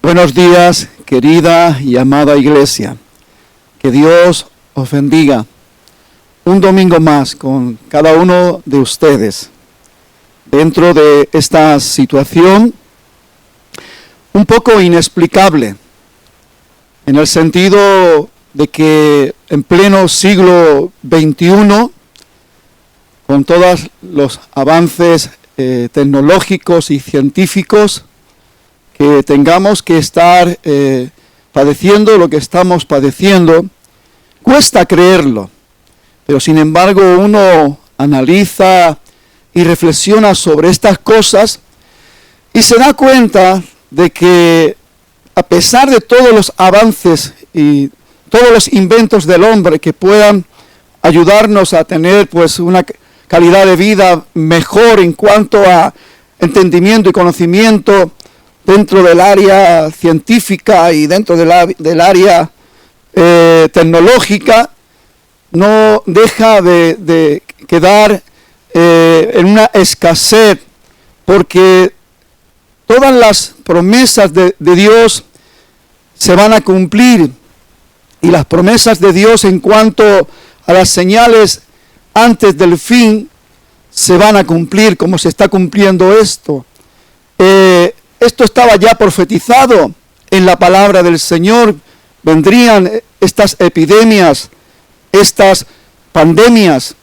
Buenos días, querida y amada iglesia. Que Dios os bendiga. Un domingo más con cada uno de ustedes. Dentro de esta situación un poco inexplicable, en el sentido de que en pleno siglo XXI, con todos los avances tecnológicos y científicos, que tengamos que estar padeciendo lo que estamos padeciendo, cuesta creerlo, pero sin embargo uno analiza y reflexiona sobre estas cosas y se da cuenta de que a pesar de todos los avances y todos los inventos del hombre que puedan ayudarnos a tener pues una calidad de vida mejor en cuanto a entendimiento y conocimiento dentro del área científica y dentro del área tecnológica, no deja de quedar en una escasez, porque todas las promesas de Dios se van a cumplir, y las promesas de Dios en cuanto a las señales antes del fin se van a cumplir, como se está cumpliendo esto. Esto estaba ya profetizado en la palabra del Señor. Vendrían estas epidemias, estas pandemias,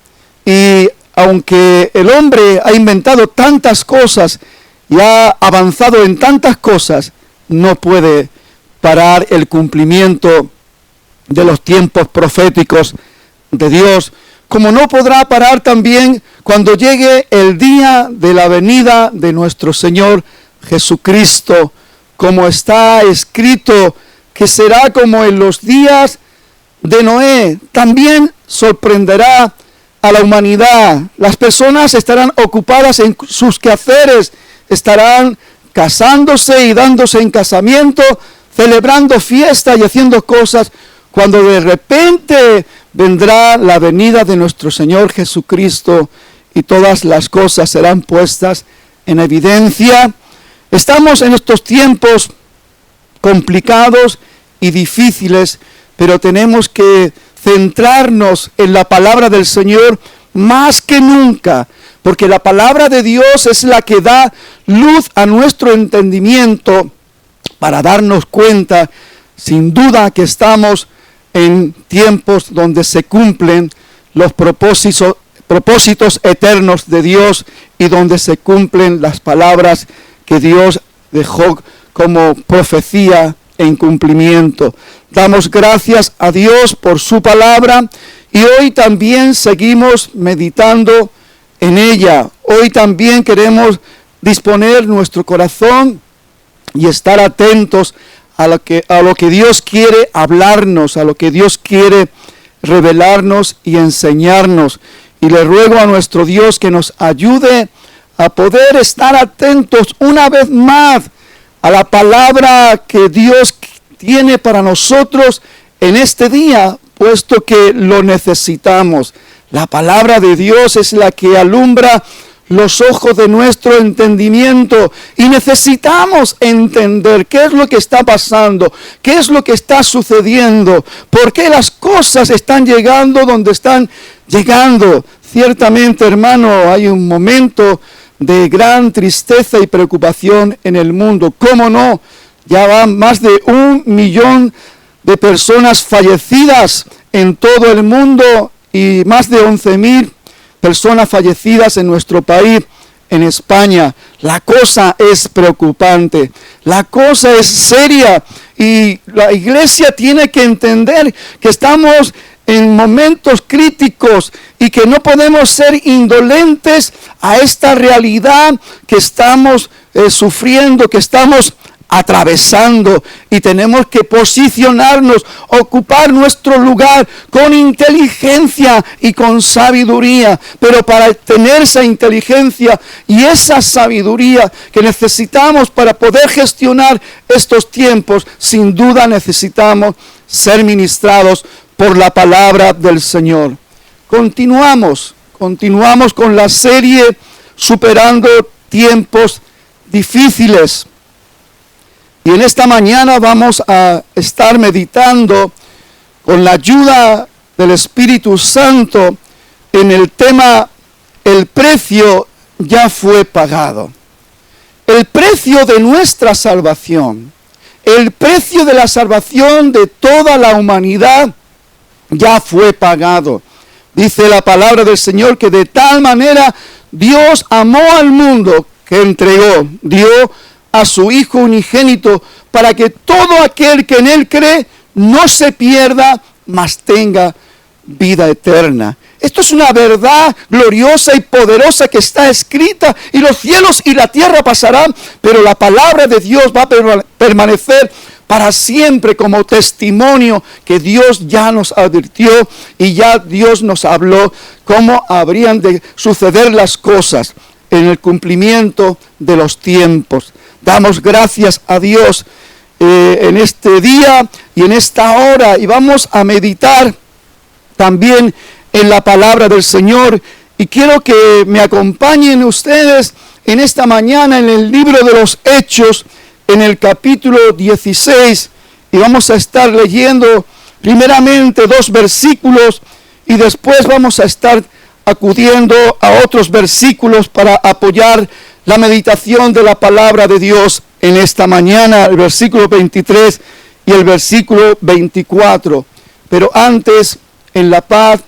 y aunque el hombre ha inventado tantas cosas y ha avanzado en tantas cosas, no puede parar el cumplimiento de los tiempos proféticos de Dios, como no podrá parar también cuando llegue el día de la venida de nuestro Señor Jesucristo, como está escrito que será como en los días de Noé. También sorprenderá a la humanidad. Las personas estarán ocupadas en sus quehaceres, estarán casándose y dándose en casamiento, celebrando fiesta y haciendo cosas, cuando de repente vendrá la venida de nuestro Señor Jesucristo y todas las cosas serán puestas en evidencia. Estamos en estos tiempos complicados y difíciles, pero tenemos que centrarnos en la palabra del Señor más que nunca, porque la palabra de Dios es la que da luz a nuestro entendimiento para darnos cuenta, sin duda, que estamos en tiempos donde se cumplen los propósitos eternos de Dios y donde se cumplen las palabras que Dios dejó como profecía en cumplimiento. Damos gracias a Dios por su palabra y hoy también seguimos meditando en ella. Hoy también queremos disponer nuestro corazón y estar atentos a lo que Dios quiere hablarnos, a lo que Dios quiere revelarnos y enseñarnos. Y le ruego a nuestro Dios que nos ayude a poder estar atentos una vez más a la palabra que Dios tiene para nosotros en este día, puesto que lo necesitamos. La palabra de Dios es la que alumbra los ojos de nuestro entendimiento y necesitamos entender qué es lo que está pasando, qué es lo que está sucediendo, por qué las cosas están llegando donde están llegando. Ciertamente, hermano, hay un momento de gran tristeza y preocupación en el mundo. ¿Cómo no? Ya van más de 1 millón de personas fallecidas en todo el mundo y más de 11.000 personas fallecidas en nuestro país, en España. La cosa es preocupante, la cosa es seria y la iglesia tiene que entender que estamos en momentos críticos y que no podemos ser indolentes a esta realidad que estamos sufriendo, que estamos atravesando, y tenemos que posicionarnos, ocupar nuestro lugar con inteligencia y con sabiduría. Pero para tener esa inteligencia y esa sabiduría que necesitamos para poder gestionar estos tiempos, sin duda necesitamos ser ministrados por la palabra del Señor. Continuamos con la serie Superando Tiempos Difíciles. Y en esta mañana vamos a estar meditando con la ayuda del Espíritu Santo en el tema el precio ya fue pagado. El precio de nuestra salvación, el precio de la salvación de toda la humanidad ya fue pagado. Dice la palabra del Señor que de tal manera Dios amó al mundo que dio a su Hijo unigénito para que todo aquel que en Él cree no se pierda, mas tenga vida eterna. Esto es una verdad gloriosa y poderosa que está escrita, y los cielos y la tierra pasarán, pero la palabra de Dios va a permanecer para siempre como testimonio que Dios ya nos advirtió y ya Dios nos habló cómo habrían de suceder las cosas en el cumplimiento de los tiempos. Damos gracias a Dios en este día y en esta hora, y vamos a meditar también en la palabra del Señor, y quiero que me acompañen ustedes en esta mañana en el libro de los Hechos, en el capítulo 16, y vamos a estar leyendo primeramente 2 versículos, y después vamos a estar acudiendo a otros versículos para apoyar la meditación de la palabra de Dios en esta mañana, el versículo 23 y el versículo 24. Pero antes, en la paz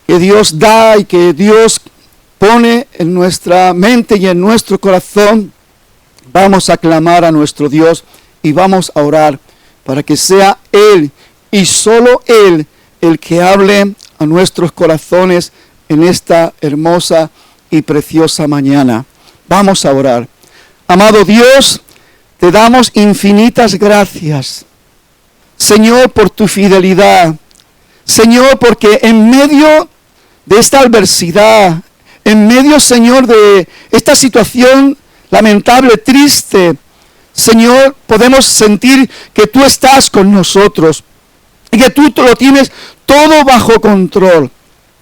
que Dios da y que Dios pone en nuestra mente y en nuestro corazón, vamos a clamar a nuestro Dios y vamos a orar para que sea Él y solo Él el que hable a nuestros corazones en esta hermosa y preciosa mañana. Vamos a orar. Amado Dios, te damos infinitas gracias, Señor, por tu fidelidad. Señor, porque en medio de esta adversidad, en medio, Señor, de esta situación lamentable, triste, Señor, podemos sentir que tú estás con nosotros y que tú lo tienes todo bajo control.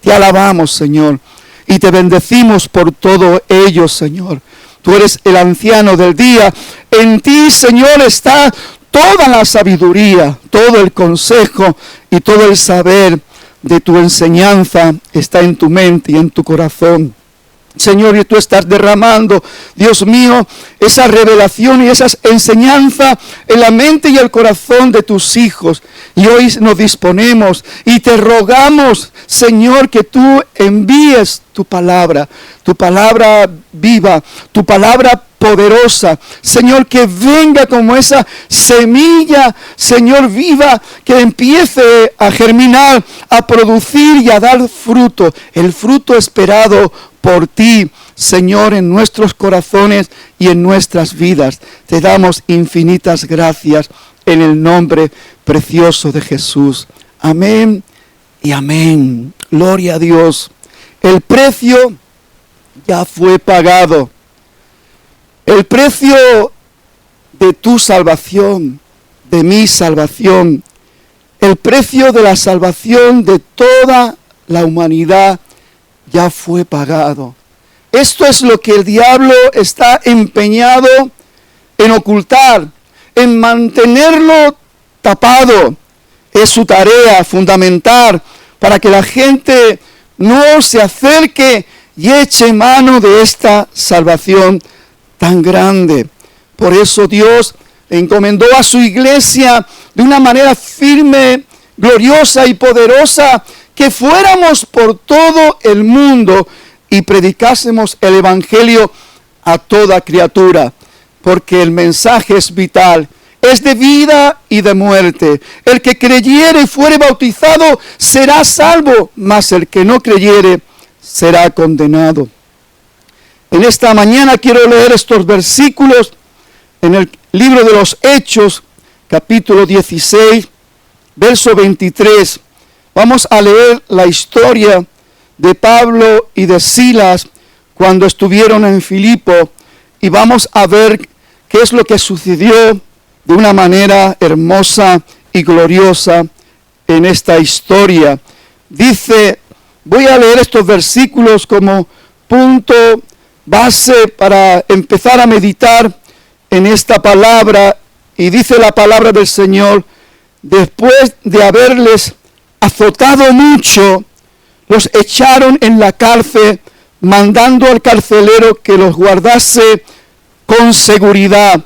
Te alabamos, Señor, y te bendecimos por todo ello, Señor. Tú eres el anciano del día. En ti, Señor, está toda la sabiduría, todo el consejo y todo el saber de tu enseñanza está en tu mente y en tu corazón. Señor, y tú estás derramando, Dios mío, esa revelación y esa enseñanza en la mente y el corazón de tus hijos. Y hoy nos disponemos y te rogamos, Señor, que tú envíes tu palabra viva, tu palabra poderosa, Señor, que venga como esa semilla, Señor, viva, que empiece a germinar, a producir y a dar fruto, el fruto esperado por ti, Señor, en nuestros corazones y en nuestras vidas. Te damos infinitas gracias en el nombre precioso de Jesús. Amén y amén. Gloria a Dios. El precio ya fue pagado. El precio de tu salvación, de mi salvación, el precio de la salvación de toda la humanidad ya fue pagado. Esto es lo que el diablo está empeñado en ocultar, en mantenerlo tapado. Es su tarea fundamental para que la gente no se acerque y eche mano de esta salvación tan grande. Por eso Dios encomendó a su iglesia de una manera firme, gloriosa y poderosa, que fuéramos por todo el mundo y predicásemos el evangelio a toda criatura, porque el mensaje es vital, es de vida y de muerte. El que creyere y fuere bautizado será salvo, mas el que no creyere será condenado. En esta mañana quiero leer estos versículos en el libro de los Hechos, capítulo 16, verso 23. Vamos a leer la historia de Pablo y de Silas cuando estuvieron en Filipo, y vamos a ver qué es lo que sucedió de una manera hermosa y gloriosa en esta historia. Dice, voy a leer estos versículos como punto base para empezar a meditar en esta palabra, y dice la palabra del Señor: después de haberles azotado mucho, los echaron en la cárcel, mandando al carcelero que los guardase con seguridad,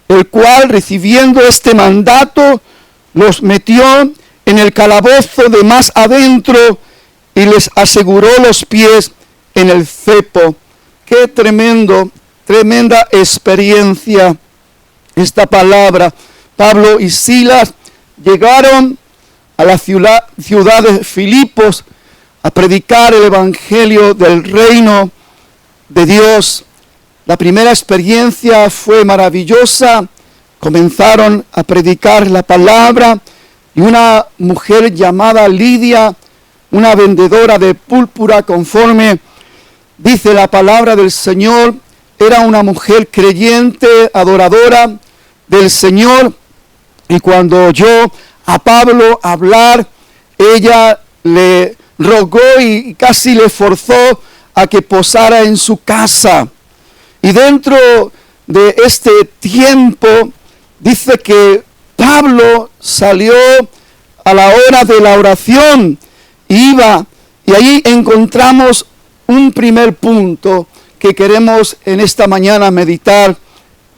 el cual, recibiendo este mandato, los metió en el calabozo de más adentro y les aseguró los pies en el cepo. Qué tremenda experiencia esta palabra. Pablo y Silas llegaron a la ciudad de Filipos a predicar el evangelio del reino de Dios. La primera experiencia fue maravillosa. Comenzaron a predicar la palabra y una mujer llamada Lidia, una vendedora de púrpura, conforme dice la palabra del Señor, era una mujer creyente, adoradora del Señor, y cuando oyó a Pablo hablar, ella le rogó y casi le forzó a que posara en su casa. Y dentro de este tiempo dice que Pablo salió a la hora de la oración, y ahí encontramos un primer punto que queremos en esta mañana meditar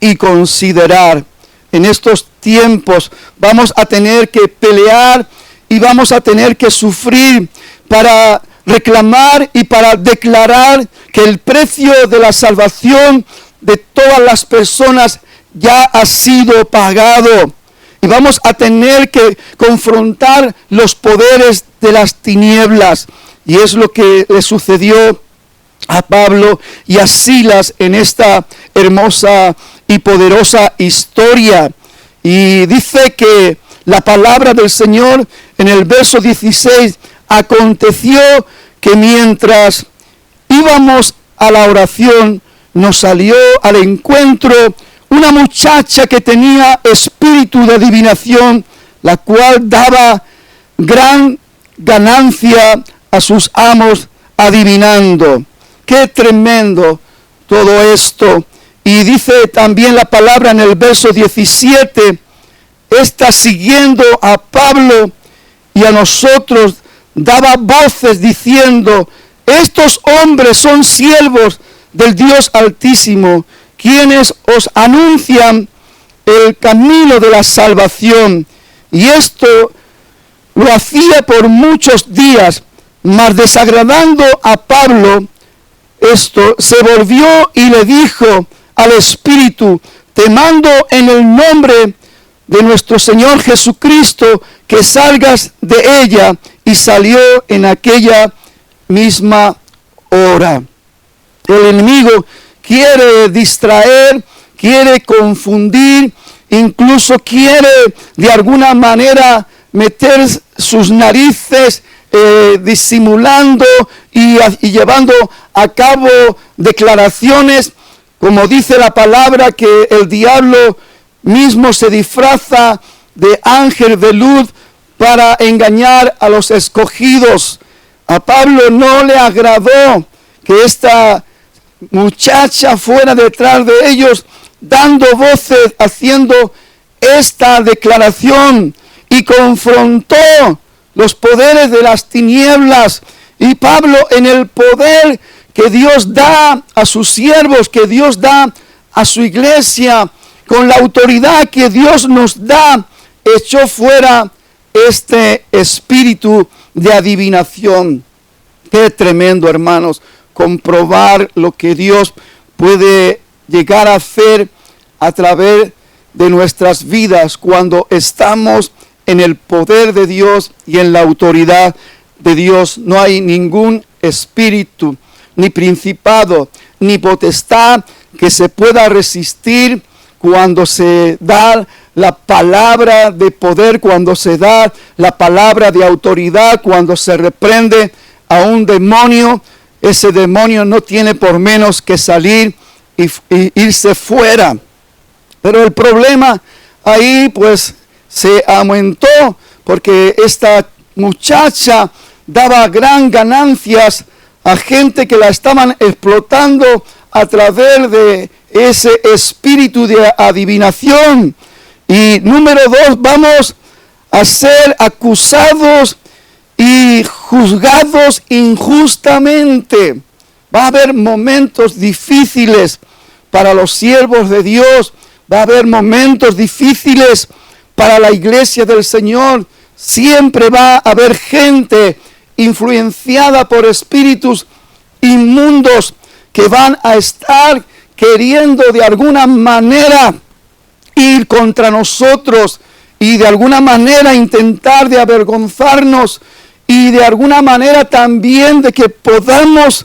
y considerar. En estos tiempos vamos a tener que pelear y vamos a tener que sufrir para reclamar y para declarar que el precio de la salvación de todas las personas ya ha sido pagado. Y vamos a tener que confrontar los poderes de las tinieblas. Y es lo que le sucedió a Pablo y a Silas en esta hermosa y poderosa historia. Y dice que la palabra del Señor en el verso 16: aconteció que mientras íbamos a la oración, nos salió al encuentro una muchacha que tenía espíritu de adivinación, la cual daba gran ganancia a sus amos adivinando. Qué tremendo todo esto. Y dice también la palabra en el verso 17: esta, siguiendo a Pablo y a nosotros, daba voces diciendo: estos hombres son siervos del Dios Altísimo, quienes os anuncian el camino de la salvación. Y esto lo hacía por muchos días, mas desagradando a Pablo, esto se volvió y le dijo al Espíritu: te mando en el nombre de nuestro Señor Jesucristo que salgas de ella. Y salió en aquella misma hora. El enemigo quiere distraer, quiere confundir, incluso quiere de alguna manera meter sus narices disimulando y llevando a cabo declaraciones, como dice la palabra, que el diablo mismo se disfraza de ángel de luz para engañar a los escogidos. A Pablo no le agradó que esta muchacha fuera detrás de ellos, dando voces, haciendo esta declaración, y confrontó los poderes de las tinieblas. Y Pablo, en el poder que Dios da a sus siervos, que Dios da a su iglesia, con la autoridad que Dios nos da, echó fuera este espíritu de adivinación. Qué tremendo, hermanos, comprobar lo que Dios puede llegar a hacer a través de nuestras vidas cuando estamos en el poder de Dios y en la autoridad de Dios. No hay ningún espíritu, ni principado, ni potestad que se pueda resistir cuando se da la palabra de poder, cuando se da la palabra de autoridad, cuando se reprende a un demonio. Ese demonio no tiene por menos que salir y irse fuera. Pero el problema ahí pues se aumentó, porque esta muchacha daba gran ganancias a gente que la estaban explotando a través de ese espíritu de adivinación. Y número 2, vamos a ser acusados y juzgados injustamente. Va a haber momentos difíciles para los siervos de Dios. Va a haber momentos difíciles para la iglesia del Señor. Siempre va a haber gente influenciada por espíritus inmundos que van a estar queriendo de alguna manera ir contra nosotros y de alguna manera intentar de avergonzarnos y de alguna manera también de que podamos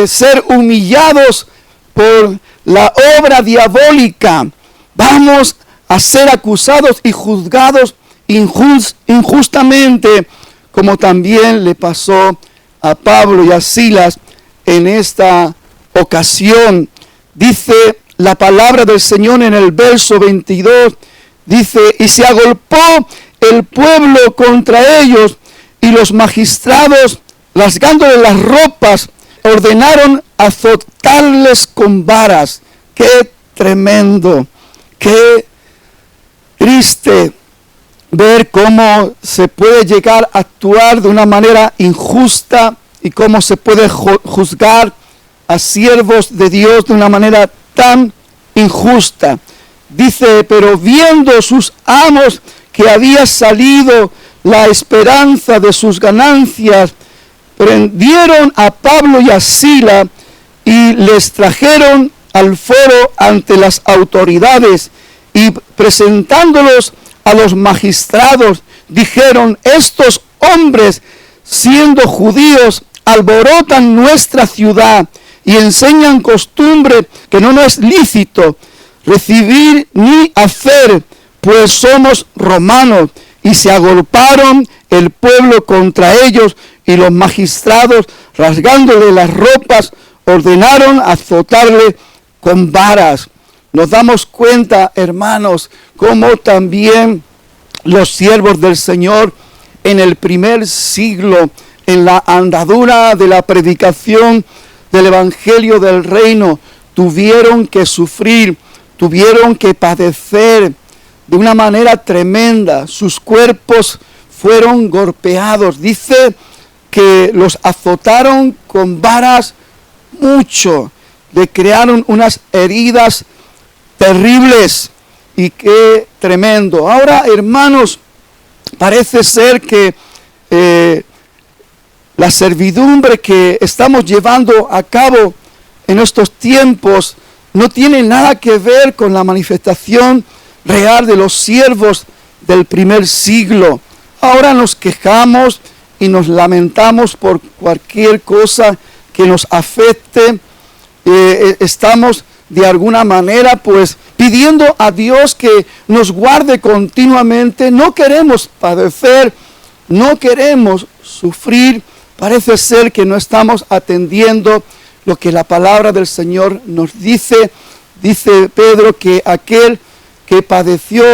ser humillados por la obra diabólica. Vamos a ser acusados y juzgados injustamente, como también le pasó a Pablo y a Silas en esta ocasión. Dice la palabra del Señor en el verso 22, dice: y se agolpó el pueblo contra ellos, y los magistrados, rasgándole las ropas, ordenaron azotarles con varas. ¡Qué tremendo! ¡Qué triste ver cómo se puede llegar a actuar de una manera injusta y cómo se puede juzgar a siervos de Dios de una manera tan injusta! Dice: pero viendo sus amos que había salido la esperanza de sus ganancias, prendieron a Pablo y a Silas y les trajeron al foro ante las autoridades, y presentándolos a los magistrados, dijeron: estos hombres, siendo judíos, alborotan nuestra ciudad y enseñan costumbre que no nos es lícito recibir ni hacer, pues somos romanos. Y se agolparon el pueblo contra ellos, y los magistrados, rasgándole las ropas, ordenaron azotarle con varas. Nos damos cuenta, hermanos, cómo también los siervos del Señor en el primer siglo, en la andadura de la predicación del Evangelio del Reino, tuvieron que sufrir, tuvieron que padecer de una manera tremenda. Sus cuerpos fueron golpeados. Dice que los azotaron con varas mucho, le crearon unas heridas terribles, y qué tremendo. Ahora, hermanos, parece ser que la servidumbre que estamos llevando a cabo en estos tiempos no tiene nada que ver con la manifestación real de los siervos del primer siglo. Ahora nos quejamos y nos lamentamos por cualquier cosa que nos afecte. Estamos de alguna manera pues pidiendo a Dios que nos guarde continuamente. No queremos padecer, no queremos sufrir. Parece ser que no estamos atendiendo lo que la palabra del Señor nos dice. Dice Pedro que aquel que padeció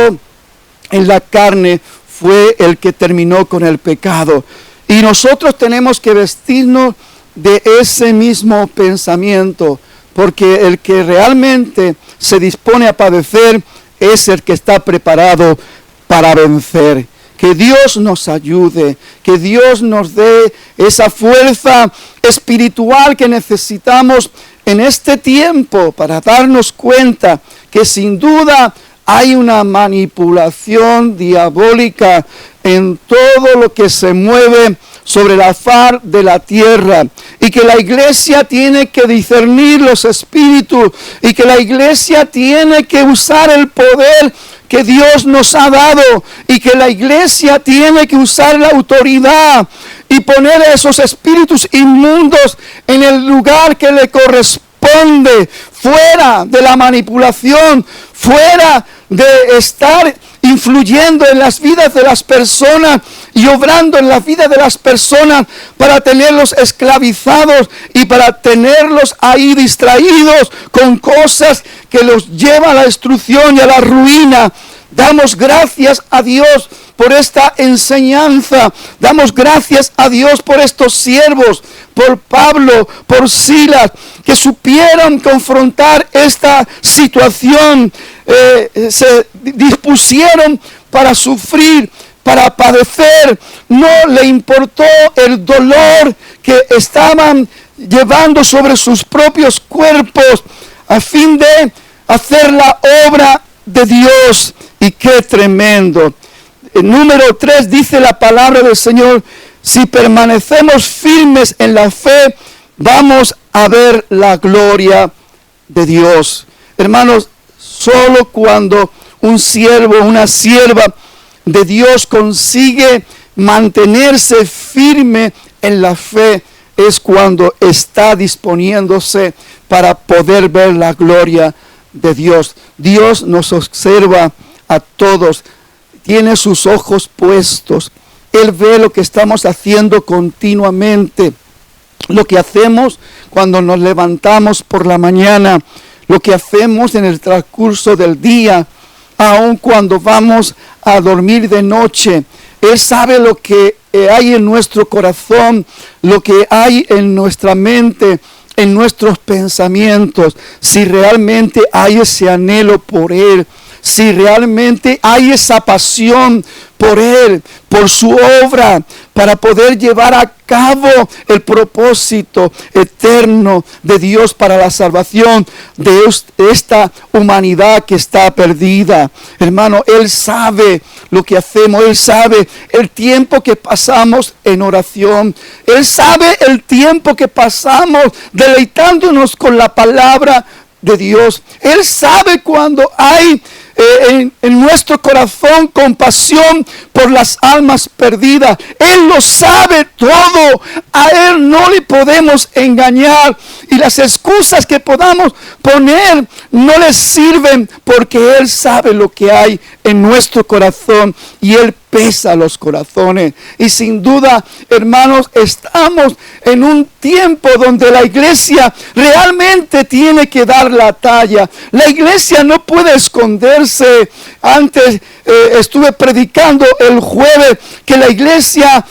en la carne fue el que terminó con el pecado. Y nosotros tenemos que vestirnos de ese mismo pensamiento, porque el que realmente se dispone a padecer es el que está preparado para vencer. Que Dios nos ayude, que Dios nos dé esa fuerza espiritual que necesitamos en este tiempo para darnos cuenta que sin duda hay una manipulación diabólica en todo lo que se mueve sobre la faz de la tierra, y que la iglesia tiene que discernir los espíritus, y que la iglesia tiene que usar el poder que Dios nos ha dado, y que la iglesia tiene que usar la autoridad y poner a esos espíritus inmundos en el lugar que le corresponde, fuera de la manipulación, fuera de estar influyendo en las vidas de las personas y obrando en la vida de las personas para tenerlos esclavizados y para tenerlos ahí distraídos con cosas que los llevan a la destrucción y a la ruina. Damos gracias a Dios por esta enseñanza. Damos gracias a Dios por estos siervos, por Pablo, por Silas, que supieron confrontar esta situación, se dispusieron para sufrir, para padecer. No le importó el dolor que estaban llevando sobre sus propios cuerpos a fin de hacer la obra de Dios. Y qué tremendo. El número 3 dice la palabra del Señor: si permanecemos firmes en la fe, vamos a ver la gloria de Dios. Hermanos, solo cuando un siervo, una sierva de Dios consigue mantenerse firme en la fe, es cuando está disponiéndose para poder ver la gloria de Dios. Dios nos observa a todos, tiene sus ojos puestos. Él ve lo que estamos haciendo continuamente, lo que hacemos cuando nos levantamos por la mañana, lo que hacemos en el transcurso del día, aun cuando vamos a dormir de noche. Él sabe lo que hay en nuestro corazón, lo que hay en nuestra mente, en nuestros pensamientos. Si realmente hay ese anhelo por Él, si realmente hay esa pasión por Él, por su obra, para poder llevar a cabo el propósito eterno de Dios para la salvación de esta humanidad que está perdida. Hermano, Él sabe lo que hacemos, Él sabe el tiempo que pasamos en oración, Él sabe el tiempo que pasamos deleitándonos con la palabra de Dios. Él sabe cuando hay en nuestro corazón compasión por las almas perdidas. Él lo sabe todo. A Él no le podemos engañar. Y las excusas que podamos poner no le sirven, porque Él sabe lo que hay en nuestro corazón y Él pesa los corazones. Y sin duda, hermanos, estamos en un tiempo donde la iglesia realmente tiene que dar la talla. La iglesia no puede esconderse. Antes estuve predicando el jueves que la iglesia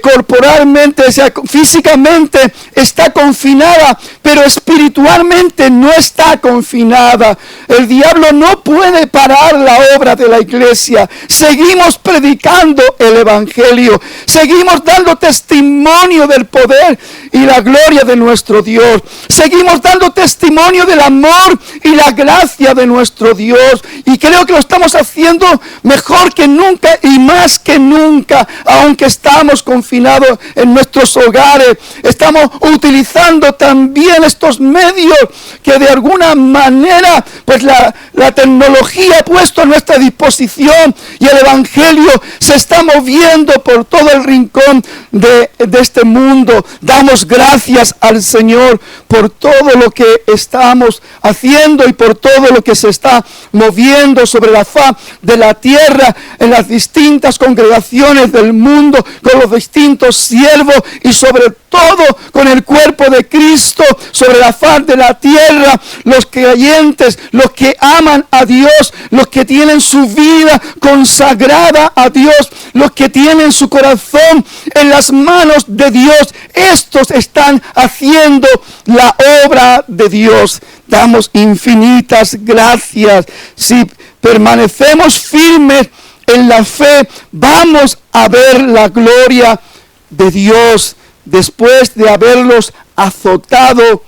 corporalmente, o sea, físicamente está confinada, pero espiritualmente no está confinada. El diablo no puede parar la obra de la iglesia. Seguimos predicando el evangelio, seguimos dando testimonio del poder y la gloria de nuestro Dios, seguimos dando testimonio del amor y la gracia de nuestro Dios, y creo que lo estamos haciendo mejor que nunca y más que nunca, aunque estamos confinados en nuestros hogares. Estamos utilizando también estos medios que de alguna manera pues la tecnología ha puesto a nuestra disposición, y el evangelio se está moviendo por todo el rincón de este mundo. Damos gracias al Señor por todo lo que estamos haciendo y por todo lo que se está moviendo sobre la faz de la tierra, en las distintas congregaciones del mundo, con los distintos siervos y sobre todo con el cuerpo de Cristo sobre la faz de la tierra, los creyentes, los que aman a Dios, los que tienen su vida consagrada a Dios, los que tienen su corazón en las manos de Dios. Estos están haciendo la obra de Dios. Damos infinitas gracias. Si permanecemos firmes en la fe, vamos a ver la gloria de Dios después de haberlos azotado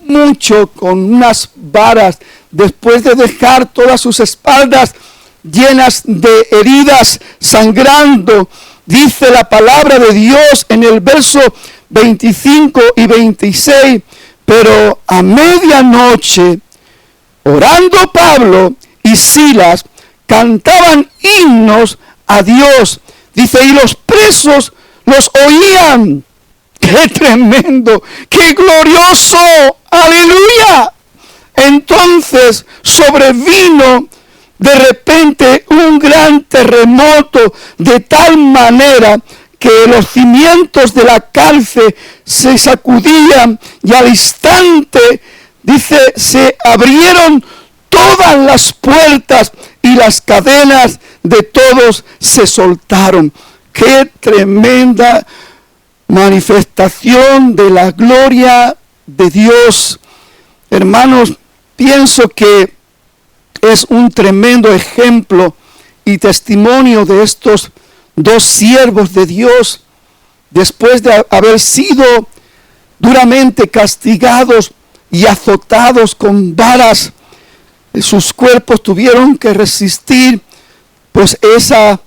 mucho con unas varas, después de dejar todas sus espaldas llenas de heridas, sangrando. Dice la palabra de Dios en el verso 25 y 26, pero a medianoche, orando Pablo y Silas, cantaban himnos a Dios. Dice, y los presos los oían. ¡Qué tremendo! ¡Qué glorioso! ¡Aleluya! Entonces sobrevino de repente un gran terremoto, de tal manera que los cimientos de la cárcel se sacudían, y al instante, dice, se abrieron todas las puertas y las cadenas de todos se soltaron. ¡Qué tremenda manifestación de la gloria de Dios! Hermanos, pienso que es un tremendo ejemplo y testimonio de estos dos siervos de Dios, después de haber sido duramente castigados y azotados con varas. Sus cuerpos tuvieron que resistir pues esa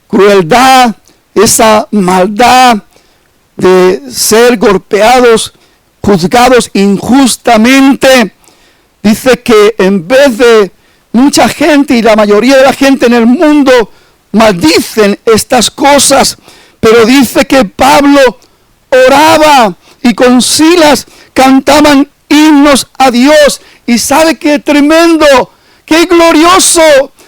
crueldad, esa maldad de ser golpeados, juzgados injustamente. Dice que en vez de mucha gente y la mayoría de la gente en el mundo maldicen estas cosas, pero dice que Pablo oraba y con Silas cantaban himnos a Dios. Y sabe qué tremendo, qué glorioso,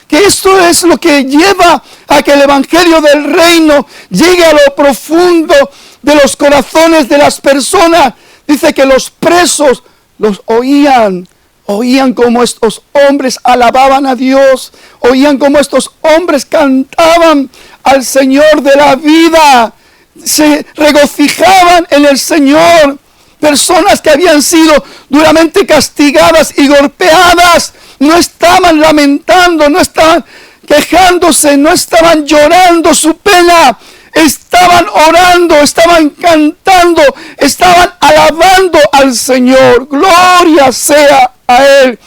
que esto es lo que lleva a que el evangelio del reino llegue a lo profundo de los corazones de las personas. Dice que los presos los oían como estos hombres alababan a Dios, oían como estos hombres cantaban al Señor de la vida, se regocijaban en el Señor. Personas que habían sido duramente castigadas y golpeadas no estaban lamentando, no estaban quejándose, no estaban llorando su pena, estaban orando, estaban cantando, estaban alabando al Señor. Gloria sea a Él,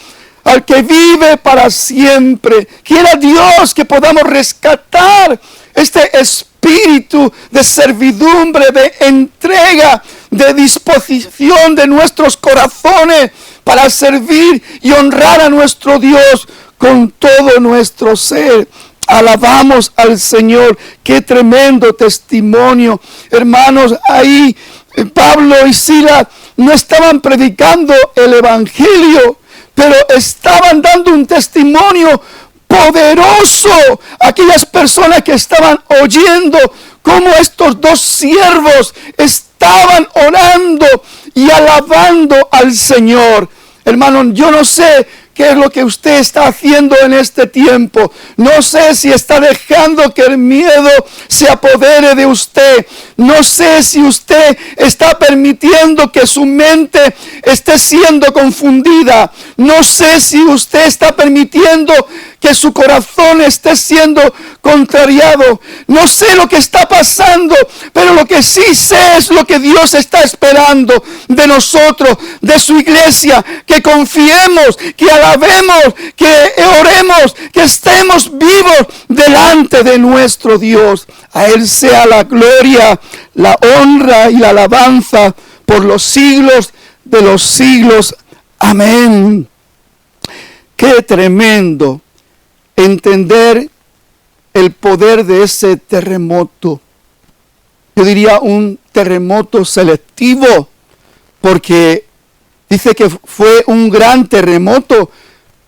al que vive para siempre. Quiera Dios que podamos rescatar este espíritu de servidumbre, de entrega, de disposición de nuestros corazones para servir y honrar a nuestro Dios con todo nuestro ser. Alabamos al Señor. Qué tremendo testimonio. Hermanos, ahí Pablo y Silas no estaban predicando el evangelio, pero estaban dando un testimonio poderoso a aquellas personas que estaban oyendo cómo estos dos siervos estaban orando y alabando al Señor. Hermano, yo no sé qué es lo que usted está haciendo en este tiempo. No sé si está dejando que el miedo se apodere de usted. No sé si usted está permitiendo que su mente esté siendo confundida. No sé si usted está permitiendo que su corazón esté siendo contrariado. No sé lo que está pasando, pero lo que sí sé es lo que Dios está esperando de nosotros, de su iglesia, que confiemos, que alabemos, que oremos, que estemos vivos delante de nuestro Dios. A Él sea la gloria, la honra y la alabanza por los siglos de los siglos. Amén. Qué tremendo entender el poder de ese terremoto. Yo diría un terremoto selectivo, porque dice que fue un gran terremoto,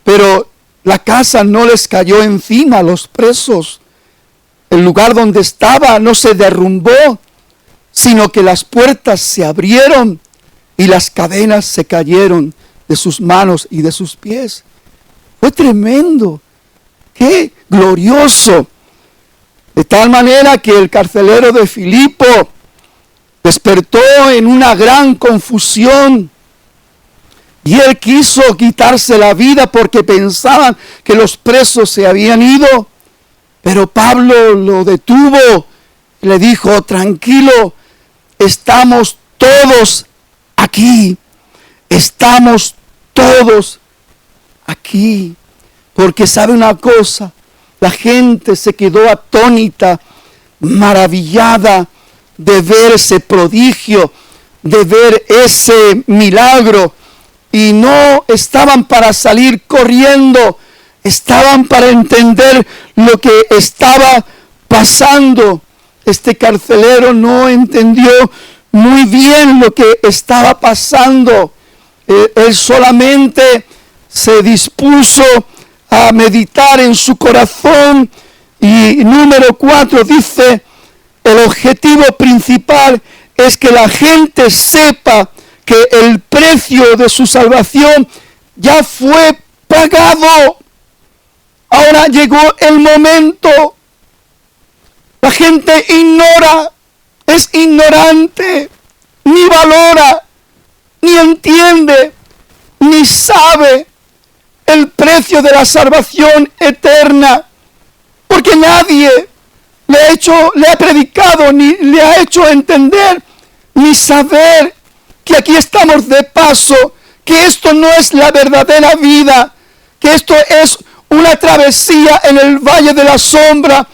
pero la casa no les cayó encima a los presos. El lugar donde estaba no se derrumbó, sino que las puertas se abrieron y las cadenas se cayeron de sus manos y de sus pies. Fue tremendo. ¡Qué glorioso! De tal manera que el carcelero de Filipo despertó en una gran confusión y él quiso quitarse la vida porque pensaban que los presos se habían ido. Pero Pablo lo detuvo y le dijo: tranquilo, estamos todos aquí. Estamos todos aquí. Porque sabe una cosa, la gente se quedó atónita, maravillada de ver ese prodigio, de ver ese milagro. Y no estaban para salir corriendo, estaban para entender lo que estaba pasando. Este carcelero no entendió muy bien lo que estaba pasando. Él solamente se dispuso a meditar en su corazón. Y número 4 dice: el objetivo principal es que la gente sepa que el precio de su salvación ya fue pagado. Ahora llegó el momento. La gente ignora, es ignorante, ni valora, ni entiende, ni sabe el precio de la salvación eterna, porque nadie le ha predicado, ni le ha hecho entender, ni saber que aquí estamos de paso, que esto no es la verdadera vida, que esto es una travesía en el valle de la sombra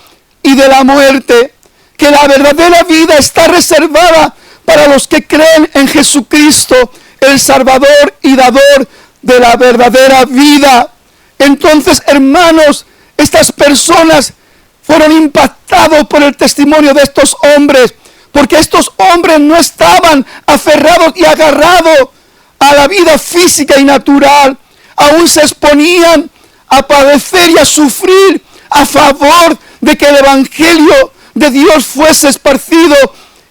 y de la muerte, que la verdadera vida está reservada para los que creen en Jesucristo, el Salvador y Dador de la verdadera vida. Entonces, hermanos, estas personas fueron impactados por el testimonio de estos hombres, porque estos hombres no estaban aferrados y agarrados a la vida física y natural, aún se exponían a padecer y a sufrir a favor de que el Evangelio de Dios fuese esparcido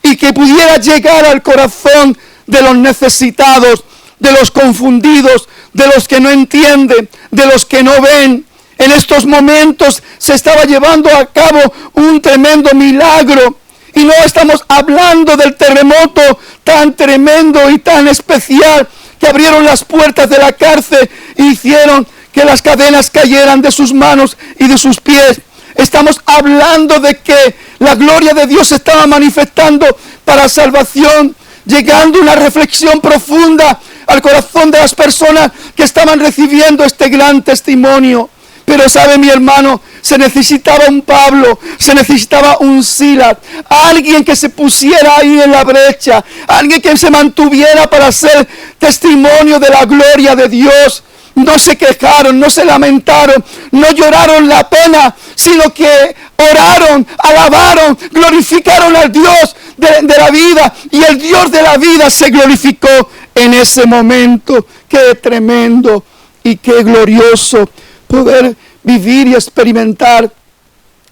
y que pudiera llegar al corazón de los necesitados, de los confundidos, de los que no entienden, de los que no ven. En estos momentos se estaba llevando a cabo un tremendo milagro. Y no estamos hablando del terremoto tan tremendo y tan especial que abrieron las puertas de la cárcel e hicieron que las cadenas cayeran de sus manos y de sus pies. Estamos hablando de que la gloria de Dios se estaba manifestando para salvación, llegando una reflexión profunda al corazón de las personas que estaban recibiendo este gran testimonio. Pero sabe, mi hermano, se necesitaba un Pablo, se necesitaba un Silas, alguien que se pusiera ahí en la brecha, alguien que se mantuviera para hacer testimonio de la gloria de Dios. No se quejaron, no se lamentaron, no lloraron la pena, sino que oraron, alabaron, glorificaron al Dios de la vida, y el Dios de la vida se glorificó en ese momento. Qué tremendo y qué glorioso poder vivir y experimentar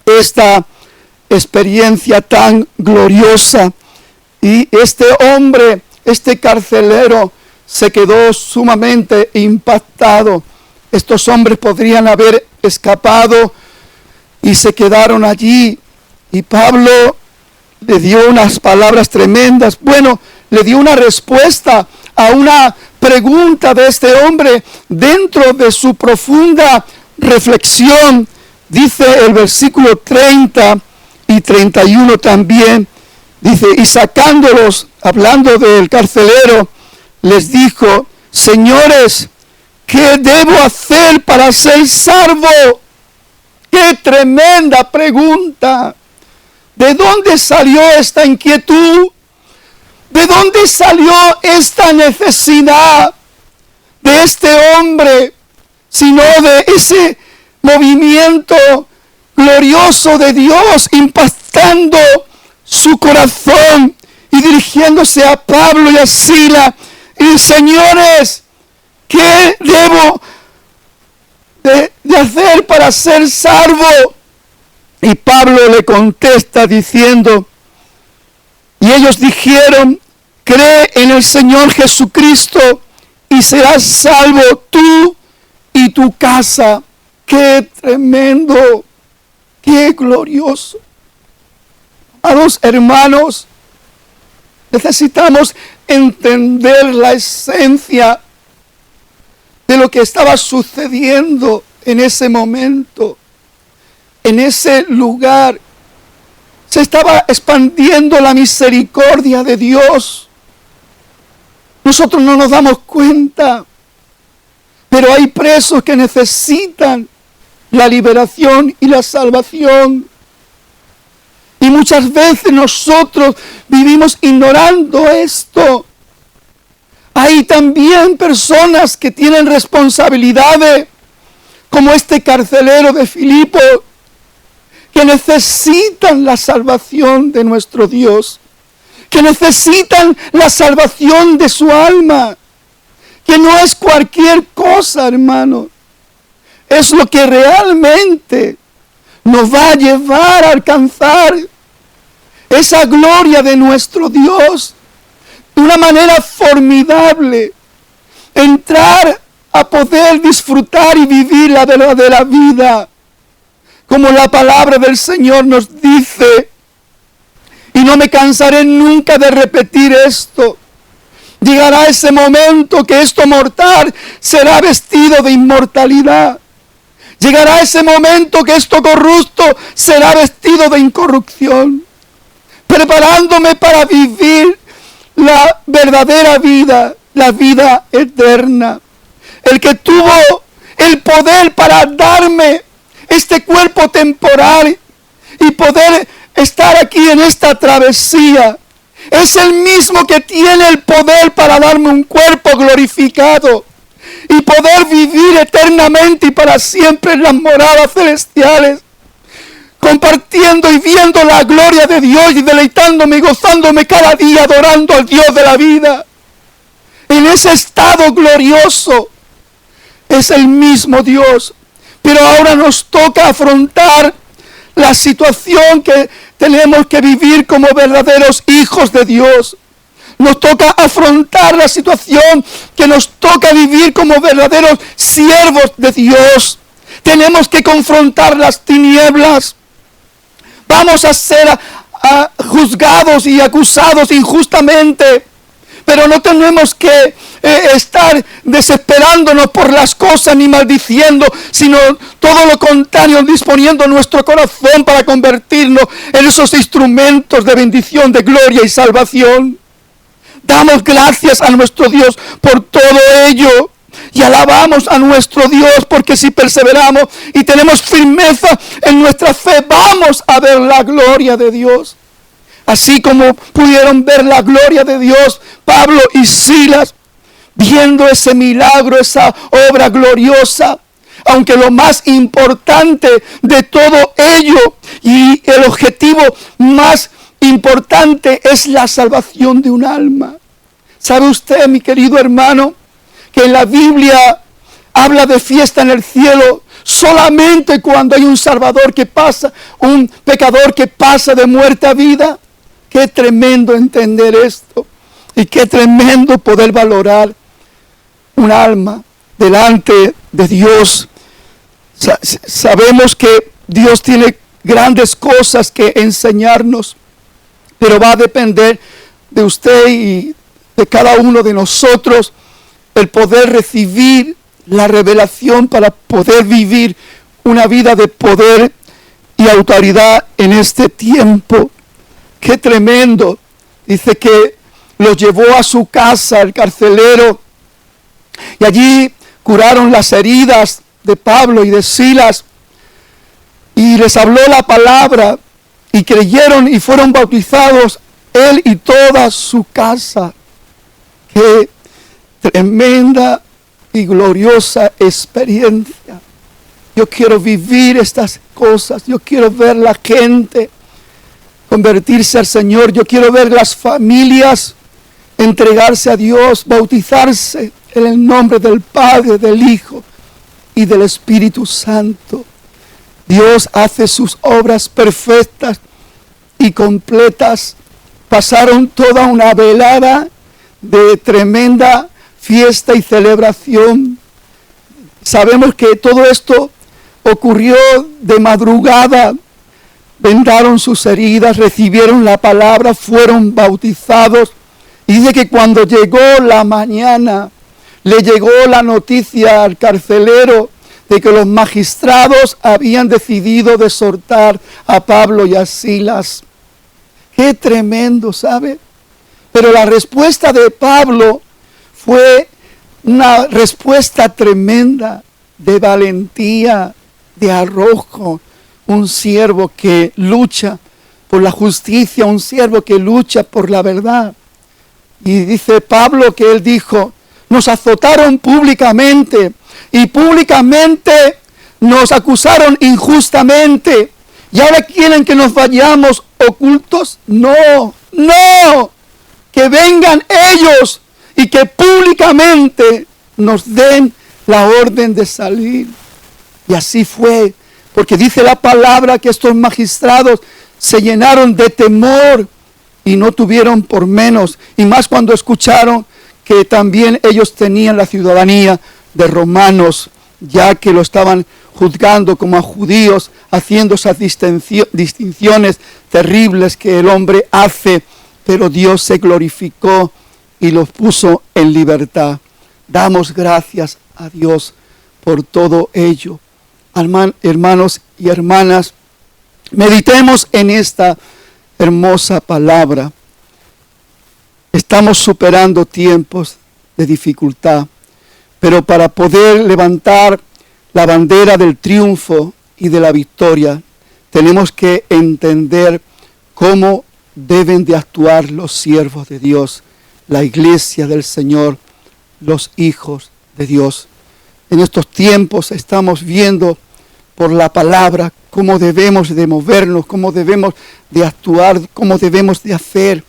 esta experiencia tan gloriosa. Y este hombre, este carcelero, se quedó sumamente impactado. Estos hombres podrían haber escapado y se quedaron allí. Y Pablo le dio unas palabras tremendas. Bueno, le dio una respuesta a una pregunta de este hombre dentro de su profunda reflexión. Dice el versículo 30 y 31 también, dice: y sacándolos, hablando del carcelero, les dijo: señores, ¿qué debo hacer para ser salvo? ¡Qué tremenda pregunta! ¿De dónde salió esta inquietud? ¿De dónde salió esta necesidad de este hombre? Sino de ese movimiento glorioso de Dios impactando su corazón y dirigiéndose a Pablo y a Silas. Y señores, ¿qué debo de hacer para ser salvo? Y Pablo le contesta diciendo, y ellos dijeron: cree en el Señor Jesucristo y serás salvo tú y tu casa. ¡Qué tremendo! ¡Qué glorioso! A los hermanos, necesitamos entender la esencia de lo que estaba sucediendo en ese momento, en ese lugar. Se estaba expandiendo la misericordia de Dios. Nosotros no nos damos cuenta, pero hay presos que necesitan la liberación y la salvación. Y muchas veces nosotros vivimos ignorando esto. Hay también personas que tienen responsabilidades, como este carcelero de Filipo, que necesitan la salvación de nuestro Dios, que necesitan la salvación de su alma, que no es cualquier cosa, hermano. Es lo que realmente nos va a llevar a alcanzar esa gloria de nuestro Dios de una manera formidable. Entrar a poder disfrutar y vivir la verdadera vida. como la palabra del Señor nos dice, y no me cansaré nunca de repetir esto. Llegará ese momento que esto mortal será vestido de inmortalidad. Llegará ese momento que esto corrupto será vestido de incorrupción, preparándome para vivir la verdadera vida, la vida eterna. El que tuvo el poder para darme este cuerpo temporal y poder estar aquí en esta travesía, es el mismo que tiene el poder para darme un cuerpo glorificado y poder vivir eternamente y para siempre en las moradas celestiales, compartiendo y viendo la gloria de Dios y deleitándome y gozándome cada día, adorando al Dios de la vida. En ese estado glorioso es el mismo Dios, pero ahora nos toca afrontar la situación que tenemos que vivir como verdaderos hijos de Dios. Nos toca afrontar la situación que nos toca vivir como verdaderos siervos de Dios. Tenemos que confrontar las tinieblas. Vamos a ser juzgados y acusados injustamente, pero no tenemos que estar desesperándonos por las cosas ni maldiciendo, sino todo lo contrario, disponiendo nuestro corazón para convertirnos en esos instrumentos de bendición, de gloria y salvación. Damos gracias a nuestro Dios por todo ello y alabamos a nuestro Dios, porque si perseveramos y tenemos firmeza en nuestra fe, vamos a ver la gloria de Dios. Así como pudieron ver la gloria de Dios Pablo y Silas, viendo ese milagro, esa obra gloriosa, aunque lo más importante de todo ello y el objetivo más importante es la salvación de un alma. ¿Sabe usted, mi querido hermano, que en la Biblia habla de fiesta en el cielo solamente cuando hay un salvador que pasa, un pecador que pasa de muerte a vida? Qué tremendo entender esto y qué tremendo poder valorar un alma delante de Dios. Sabemos que Dios tiene grandes cosas que enseñarnos, pero va a depender de usted y de cada uno de nosotros el poder recibir la revelación para poder vivir una vida de poder y autoridad en este tiempo. ¡Qué tremendo! Dice que los llevó a su casa el carcelero y allí curaron las heridas de Pablo y de Silas y les habló la palabra y creyeron y fueron bautizados él y toda su casa. ¡Qué tremenda y gloriosa experiencia! Yo quiero vivir estas cosas. Yo quiero ver la gente convertirse al Señor. Yo quiero ver las familias entregarse a Dios, bautizarse en el nombre del Padre, del Hijo y del Espíritu Santo. Dios hace sus obras perfectas y completas. Pasaron toda una velada de tremenda fiesta y celebración. Sabemos que todo esto ocurrió de madrugada. Vendaron sus heridas, recibieron la palabra, fueron bautizados. Y dice que cuando llegó la mañana, le llegó la noticia al carcelero de que los magistrados habían decidido de soltar a Pablo y a Silas. ¡Qué tremendo!, ¿sabe? Pero la respuesta de Pablo fue una respuesta tremenda, de valentía, de arrojo. Un siervo que lucha por la justicia, un siervo que lucha por la verdad. Y dice Pablo que él dijo: nos azotaron públicamente y públicamente nos acusaron injustamente. ¿Y ahora quieren que nos vayamos ocultos? No, no. Que vengan ellos y que públicamente nos den la orden de salir. Y así fue, porque dice la palabra que estos magistrados se llenaron de temor y no tuvieron por menos, y más cuando escucharon que también ellos tenían la ciudadanía de romanos, ya que lo estaban juzgando como a judíos, haciendo esas distinciones terribles que el hombre hace, pero Dios se glorificó y los puso en libertad. Damos gracias a Dios por todo ello. Hermanos y hermanas, meditemos en esta hermosa palabra. Estamos superando tiempos de dificultad, pero para poder levantar la bandera del triunfo y de la victoria, tenemos que entender cómo deben de actuar los siervos de Dios, la iglesia del Señor, los hijos de Dios. En estos tiempos estamos viendo por la palabra cómo debemos de movernos, cómo debemos de actuar, cómo debemos de hacer.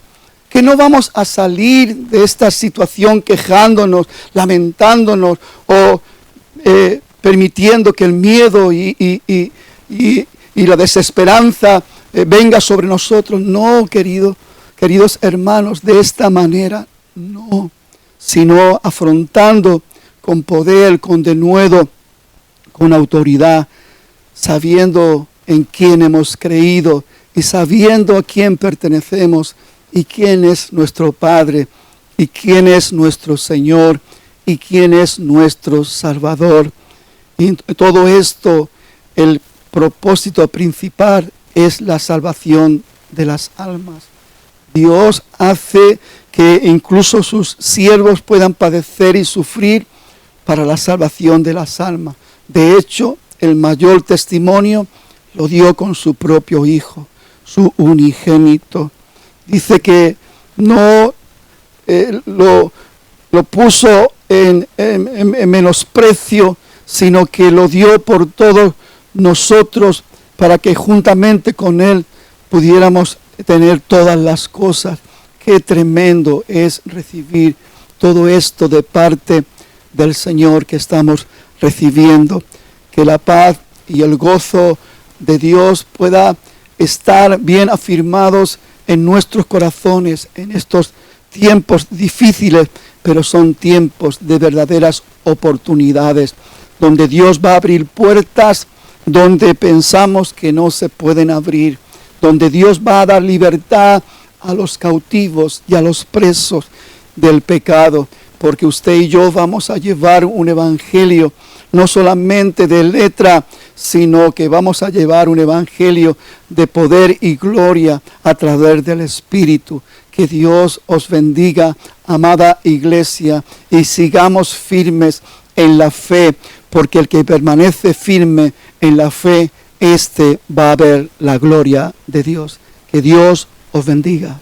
Que no vamos a salir de esta situación quejándonos, lamentándonos o permitiendo que el miedo y la desesperanza venga sobre nosotros. No, queridos hermanos, de esta manera no, sino afrontando con poder, con denuedo, con autoridad, sabiendo en quién hemos creído y sabiendo a quién pertenecemos y quién es nuestro Padre y quién es nuestro Señor y quién es nuestro Salvador. Y todo esto, el propósito principal es la salvación de las almas. Dios hace que incluso sus siervos puedan padecer y sufrir para la salvación de las almas. De hecho, el mayor testimonio lo dio con su propio Hijo, su unigénito. Dice que no lo puso en menosprecio, sino que lo dio por todos nosotros para que juntamente con Él pudiéramos tener todas las cosas. Qué tremendo es recibir todo esto de parte del Señor que estamos recibiendo. Que la paz y el gozo de Dios pueda estar bien afirmados en nuestros corazones en estos tiempos difíciles, pero son tiempos de verdaderas oportunidades, donde Dios va a abrir puertas donde pensamos que no se pueden abrir, donde Dios va a dar libertad a los cautivos y a los presos del pecado, porque usted y yo vamos a llevar un evangelio no solamente de letra, sino que vamos a llevar un evangelio de poder y gloria a través del Espíritu. Que Dios os bendiga, amada iglesia, y sigamos firmes en la fe, porque el que permanece firme en la fe, va a ver la gloria de Dios. Que Dios os bendiga.